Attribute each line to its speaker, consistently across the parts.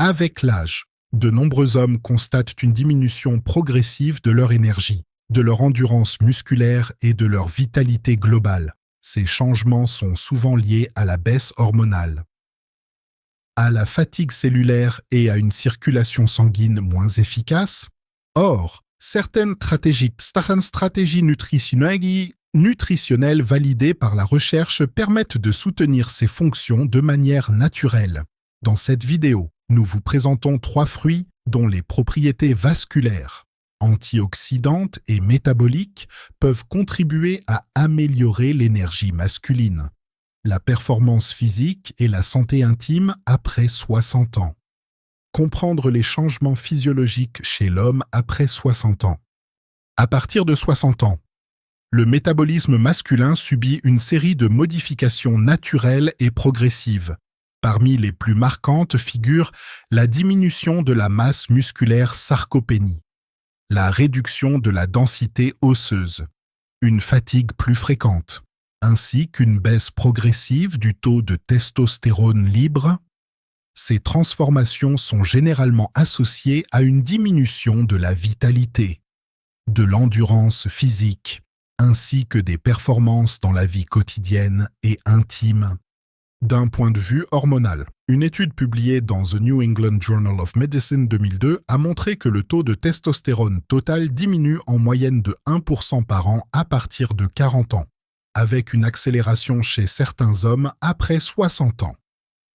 Speaker 1: Avec l'âge, de nombreux hommes constatent une diminution progressive de leur énergie, de leur endurance musculaire et de leur vitalité globale. Ces changements sont souvent liés à la baisse hormonale, à la fatigue cellulaire et à une circulation sanguine moins efficace. Or, certaines stratégies nutritionnelles validées par la recherche permettent de soutenir ces fonctions de manière naturelle. Dans cette vidéo, nous vous présentons 3 fruits dont les propriétés vasculaires, antioxydantes et métaboliques peuvent contribuer à améliorer l'énergie masculine, la performance physique et la santé intime après 60 ans. Comprendre les changements physiologiques chez l'homme après 60 ans. À partir de 60 ans, le métabolisme masculin subit une série de modifications naturelles et progressives. Parmi les plus marquantes figurent la diminution de la masse musculaire sarcopénie, la réduction de la densité osseuse, une fatigue plus fréquente, ainsi qu'une baisse progressive du taux de testostérone libre. Ces transformations sont généralement associées à une diminution de la vitalité, de l'endurance physique, ainsi que des performances dans la vie quotidienne et intime. D'un point de vue hormonal, une étude publiée dans The New England Journal of Medicine 2002 a montré que le taux de testostérone total diminue en moyenne de 1% par an à partir de 40 ans, avec une accélération chez certains hommes après 60 ans.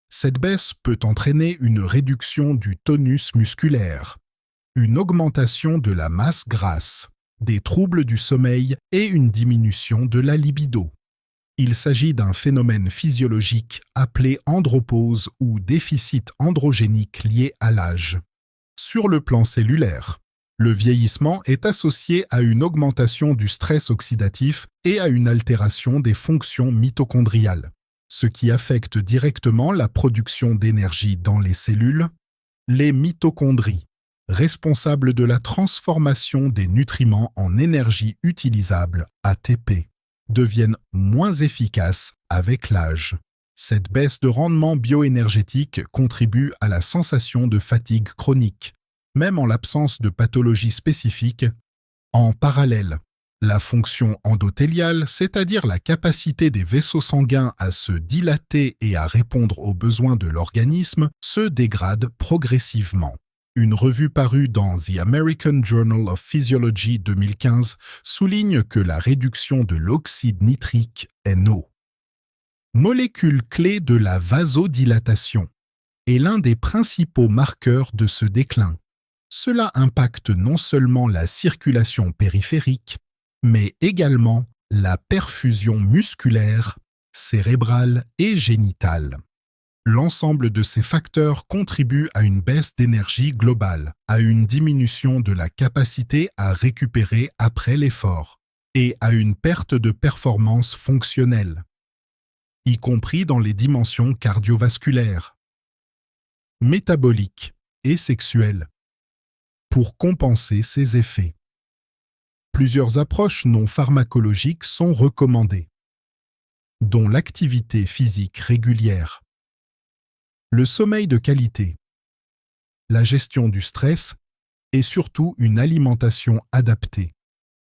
Speaker 1: Cette baisse peut entraîner une réduction du tonus musculaire, une augmentation de la masse grasse, des troubles du sommeil et une diminution de la libido. Il s'agit d'un phénomène physiologique appelé andropause ou déficit androgénique lié à l'âge. Sur le plan cellulaire, le vieillissement est associé à une augmentation du stress oxydatif et à une altération des fonctions mitochondriales, ce qui affecte directement la production d'énergie dans les cellules. Les mitochondries, responsables de la transformation des nutriments en énergie utilisable, ATP, deviennent moins efficaces avec l'âge. Cette baisse de rendement bioénergétique contribue à la sensation de fatigue chronique, même en l'absence de pathologie spécifique. En parallèle, la fonction endothéliale, c'est-à-dire la capacité des vaisseaux sanguins à se dilater et à répondre aux besoins de l'organisme, se dégrade progressivement. Une revue parue dans The American Journal of Physiology 2015 souligne que la réduction de l'oxyde nitrique, NO, molécule clé de la vasodilatation, est l'un des principaux marqueurs de ce déclin. Cela impacte non seulement la circulation périphérique, mais également la perfusion musculaire, cérébrale et génitale. L'ensemble de ces facteurs contribue à une baisse d'énergie globale, à une diminution de la capacité à récupérer après l'effort et à une perte de performance fonctionnelle, y compris dans les dimensions cardiovasculaires, métaboliques et sexuelles. Pour compenser ces effets, plusieurs approches non pharmacologiques sont recommandées, dont l'activité physique régulière, le sommeil de qualité, la gestion du stress et surtout une alimentation adaptée.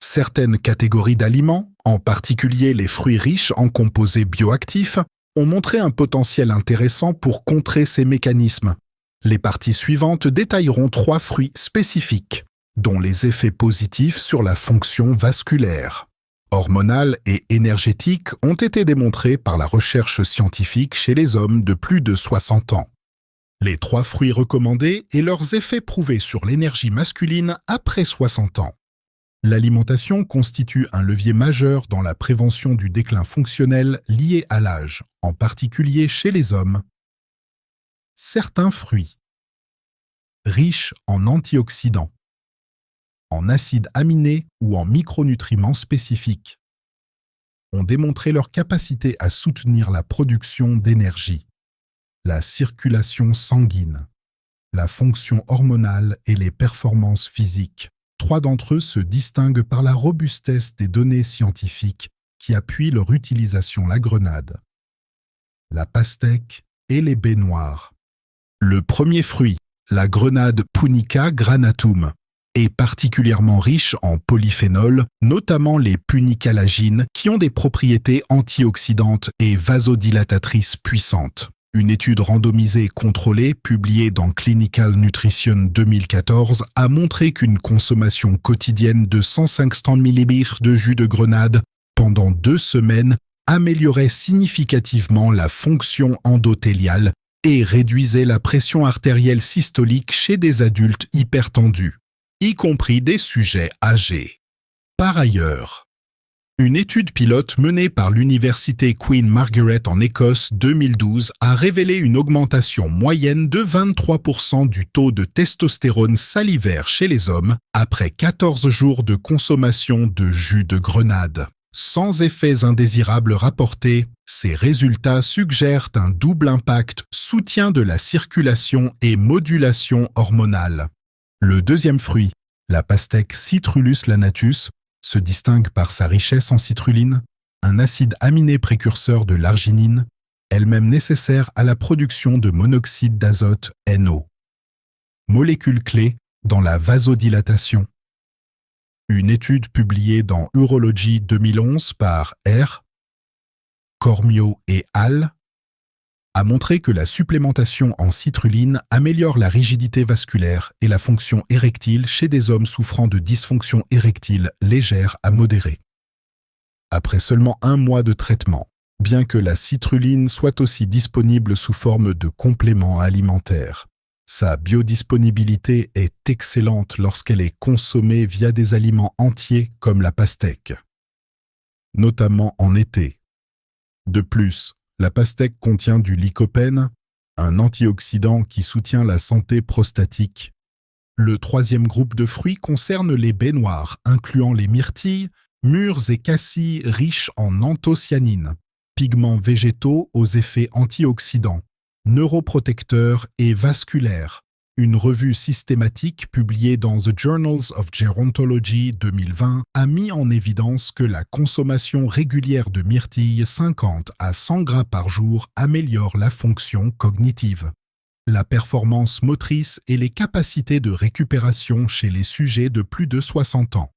Speaker 1: Certaines catégories d'aliments, en particulier les fruits riches en composés bioactifs, ont montré un potentiel intéressant pour contrer ces mécanismes. Les parties suivantes détailleront 3 fruits spécifiques, dont les effets positifs sur la fonction vasculaire, hormonale et énergétique ont été démontrés par la recherche scientifique chez les hommes de plus de 60 ans. Les 3 fruits recommandés et leurs effets prouvés sur l'énergie masculine après 60 ans. L'alimentation constitue un levier majeur dans la prévention du déclin fonctionnel lié à l'âge, en particulier chez les hommes. Certains fruits, riches en antioxydants, en acides aminés ou en micronutriments spécifiques, ont démontré leur capacité à soutenir la production d'énergie, la circulation sanguine, la fonction hormonale et les performances physiques. 3 d'entre eux se distinguent par la robustesse des données scientifiques qui appuient leur utilisation: la grenade, la pastèque et les baies noires. Le premier fruit, la grenade Punica granatum, est particulièrement riche en polyphénols, notamment les punicalagines, qui ont des propriétés antioxydantes et vasodilatatrices puissantes. Une étude randomisée contrôlée, publiée dans Clinical Nutrition 2014, a montré qu'une consommation quotidienne de 150 ml de jus de grenade pendant 2 semaines améliorait significativement la fonction endothéliale et réduisait la pression artérielle systolique chez des adultes hypertendus, y compris des sujets âgés. Par ailleurs, une étude pilote menée par l'université Queen Margaret en Écosse 2012 a révélé une augmentation moyenne de 23% du taux de testostérone salivaire chez les hommes après 14 jours de consommation de jus de grenade. Sans effets indésirables rapportés, ces résultats suggèrent un double impact soutien de la circulation et modulation hormonale. Le deuxième fruit, la pastèque Citrullus lanatus, se distingue par sa richesse en citrulline, un acide aminé précurseur de l'arginine, elle-même nécessaire à la production de monoxyde d'azote NO. Molécule clé dans la vasodilatation. Une étude publiée dans Urology 2011 par R. Cormio et al. A montré que la supplémentation en citrulline améliore la rigidité vasculaire et la fonction érectile chez des hommes souffrant de dysfonction érectile légère à modérée. Après seulement 1 mois de traitement, bien que la citrulline soit aussi disponible sous forme de complément alimentaire, sa biodisponibilité est excellente lorsqu'elle est consommée via des aliments entiers comme la pastèque, notamment en été. De plus, la pastèque contient du lycopène, un antioxydant qui soutient la santé prostatique. Le troisième groupe de fruits concerne les baies noires, incluant les myrtilles, mûres et cassis riches en anthocyanine, pigments végétaux aux effets antioxydants, neuroprotecteurs et vasculaires. Une revue systématique publiée dans The Journals of Gerontology 2020 a mis en évidence que la consommation régulière de myrtilles 50 à 100 gras par jour améliore la fonction cognitive, la performance motrice et les capacités de récupération chez les sujets de plus de 60 ans.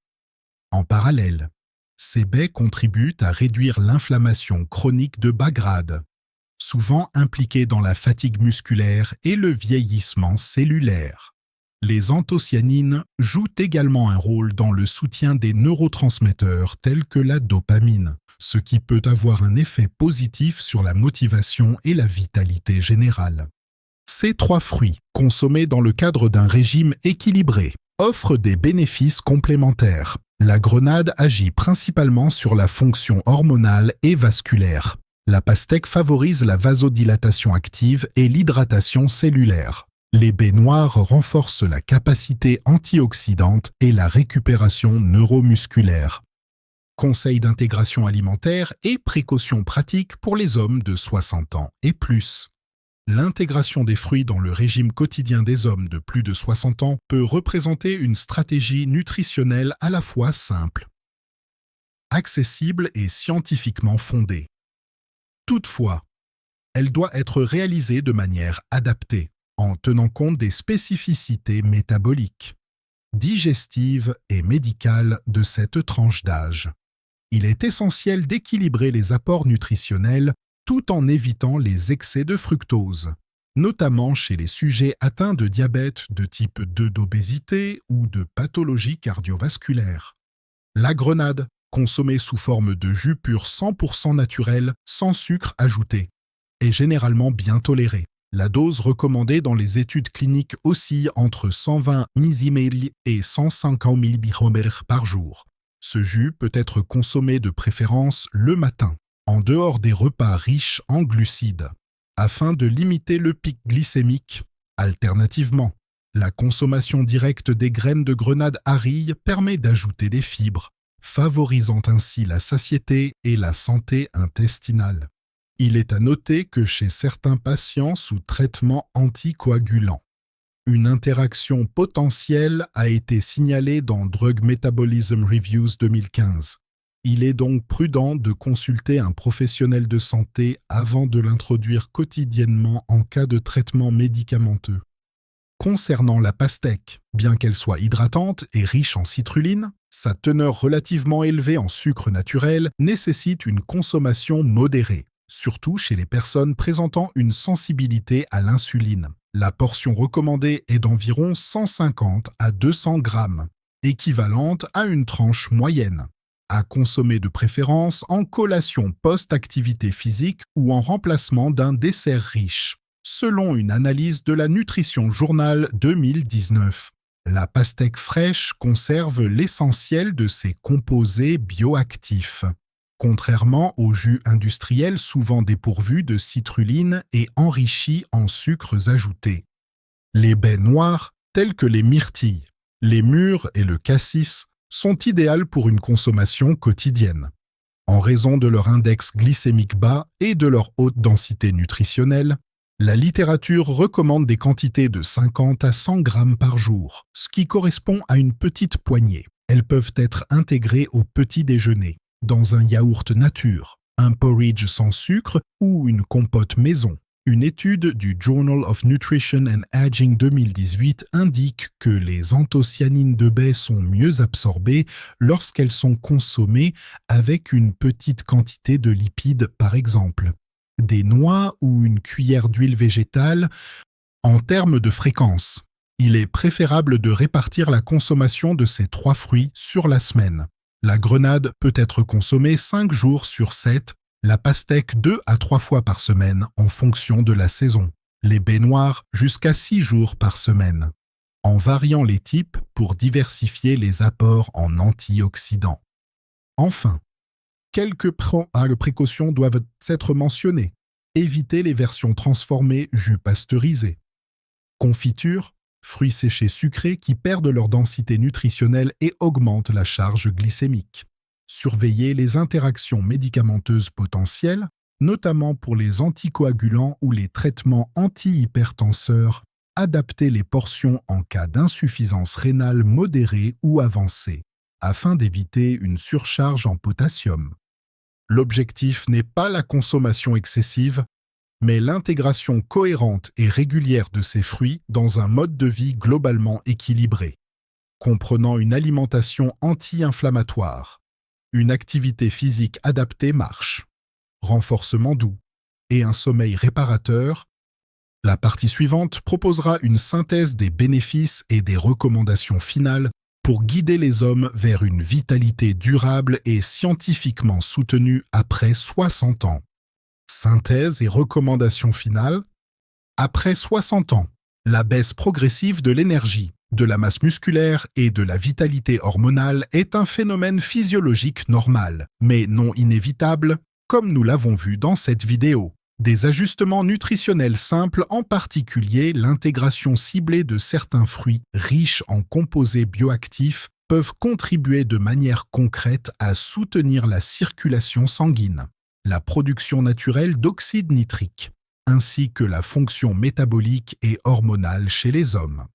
Speaker 1: En parallèle, ces baies contribuent à réduire l'inflammation chronique de bas grade, souvent impliqués dans la fatigue musculaire et le vieillissement cellulaire. Les anthocyanines jouent également un rôle dans le soutien des neurotransmetteurs tels que la dopamine, ce qui peut avoir un effet positif sur la motivation et la vitalité générale. Ces 3 fruits, consommés dans le cadre d'un régime équilibré, offrent des bénéfices complémentaires. La grenade agit principalement sur la fonction hormonale et vasculaire. La pastèque favorise la vasodilatation active et l'hydratation cellulaire. Les baies noires renforcent la capacité antioxydante et la récupération neuromusculaire. Conseils d'intégration alimentaire et précautions pratiques pour les hommes de 60 ans et plus. L'intégration des fruits dans le régime quotidien des hommes de plus de 60 ans peut représenter une stratégie nutritionnelle à la fois simple, accessible et scientifiquement fondée. Toutefois, elle doit être réalisée de manière adaptée, en tenant compte des spécificités métaboliques, digestives et médicales de cette tranche d'âge. Il est essentiel d'équilibrer les apports nutritionnels tout en évitant les excès de fructose, notamment chez les sujets atteints de diabète de type 2 d'obésité ou de pathologie cardiovasculaire. La grenade, consommée sous forme de jus pur 100% naturel, sans sucre ajouté, est généralement bien tolérée. La dose recommandée dans les études cliniques oscille entre 120 ml et 150 ml par jour. Ce jus peut être consommé de préférence le matin, en dehors des repas riches en glucides, afin de limiter le pic glycémique. Alternativement, la consommation directe des graines de grenade arille permet d'ajouter des fibres, favorisant ainsi la satiété et la santé intestinale. Il est à noter que chez certains patients sous traitement anticoagulant, une interaction potentielle a été signalée dans Drug Metabolism Reviews 2015. Il est donc prudent de consulter un professionnel de santé avant de l'introduire quotidiennement en cas de traitement médicamenteux. Concernant la pastèque, bien qu'elle soit hydratante et riche en citrulline, sa teneur relativement élevée en sucre naturel nécessite une consommation modérée, surtout chez les personnes présentant une sensibilité à l'insuline. La portion recommandée est d'environ 150 à 200 grammes, équivalente à une tranche moyenne, à consommer de préférence en collation post-activité physique ou en remplacement d'un dessert riche, selon une analyse de la Nutrition Journal 2019. La pastèque fraîche conserve l'essentiel de ses composés bioactifs, contrairement aux jus industriels souvent dépourvus de citrulline et enrichis en sucres ajoutés. Les baies noires, telles que les myrtilles, les mûres et le cassis, sont idéales pour une consommation quotidienne. En raison de leur index glycémique bas et de leur haute densité nutritionnelle, la littérature recommande des quantités de 50 à 100 grammes par jour, ce qui correspond à une petite poignée. Elles peuvent être intégrées au petit déjeuner, dans un yaourt nature, un porridge sans sucre ou une compote maison. Une étude du Journal of Nutrition and Aging 2018 indique que les anthocyanines de baie sont mieux absorbées lorsqu'elles sont consommées avec une petite quantité de lipides par exemple, des noix ou une cuillère d'huile végétale. En termes de fréquence, il est préférable de répartir la consommation de ces 3 fruits sur la semaine. La grenade peut être consommée 5 jours sur 7, la pastèque 2 à 3 fois par semaine en fonction de la saison, les baies noires jusqu'à 6 jours par semaine, en variant les types pour diversifier les apports en antioxydants. Enfin, quelques précautions doivent être mentionnées. Évitez les versions transformées jus pasteurisé. Confitures, fruits séchés sucrés qui perdent leur densité nutritionnelle et augmentent la charge glycémique. Surveillez les interactions médicamenteuses potentielles, notamment pour les anticoagulants ou les traitements antihypertenseurs. Adaptez les portions en cas d'insuffisance rénale modérée ou avancée, afin d'éviter une surcharge en potassium. L'objectif n'est pas la consommation excessive, mais l'intégration cohérente et régulière de ces fruits dans un mode de vie globalement équilibré, comprenant une alimentation anti-inflammatoire, une activité physique adaptée marche, renforcement doux et un sommeil réparateur. La partie suivante proposera une synthèse des bénéfices et des recommandations finales pour guider les hommes vers une vitalité durable et scientifiquement soutenue après 60 ans. Synthèse et recommandations finales. Après 60 ans, la baisse progressive de l'énergie, de la masse musculaire et de la vitalité hormonale est un phénomène physiologique normal, mais non inévitable, comme nous l'avons vu dans cette vidéo. Des ajustements nutritionnels simples, en particulier l'intégration ciblée de certains fruits riches en composés bioactifs, peuvent contribuer de manière concrète à soutenir la circulation sanguine, la production naturelle d'oxyde nitrique, ainsi que la fonction métabolique et hormonale chez les hommes.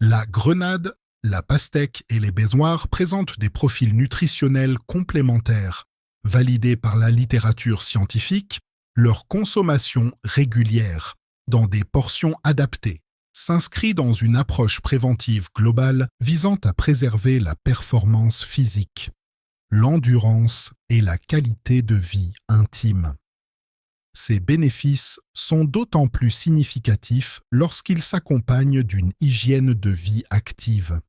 Speaker 1: La grenade, la pastèque et les baies noires présentent des profils nutritionnels complémentaires, validés par la littérature scientifique. Leur consommation régulière, dans des portions adaptées, s'inscrit dans une approche préventive globale visant à préserver la performance physique, l'endurance et la qualité de vie intime. Ces bénéfices sont d'autant plus significatifs lorsqu'ils s'accompagnent d'une hygiène de vie active,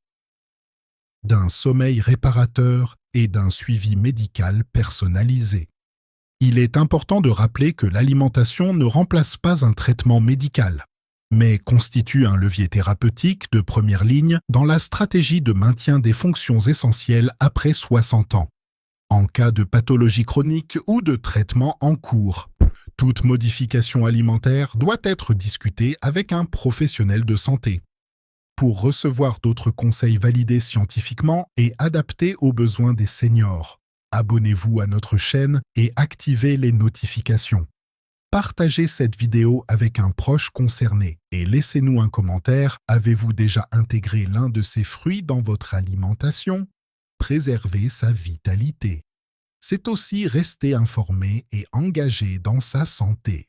Speaker 1: d'un sommeil réparateur et d'un suivi médical personnalisé. Il est important de rappeler que l'alimentation ne remplace pas un traitement médical, mais constitue un levier thérapeutique de première ligne dans la stratégie de maintien des fonctions essentielles après 60 ans, en cas de pathologie chronique ou de traitement en cours. Toute modification alimentaire doit être discutée avec un professionnel de santé. Pour recevoir d'autres conseils validés scientifiquement et adaptés aux besoins des seniors, abonnez-vous à notre chaîne et activez les notifications. Partagez cette vidéo avec un proche concerné et laissez-nous un commentaire. Avez-vous déjà intégré l'un de ces fruits dans votre alimentation? Préservez sa vitalité. c'est aussi rester informé et engagé dans sa santé.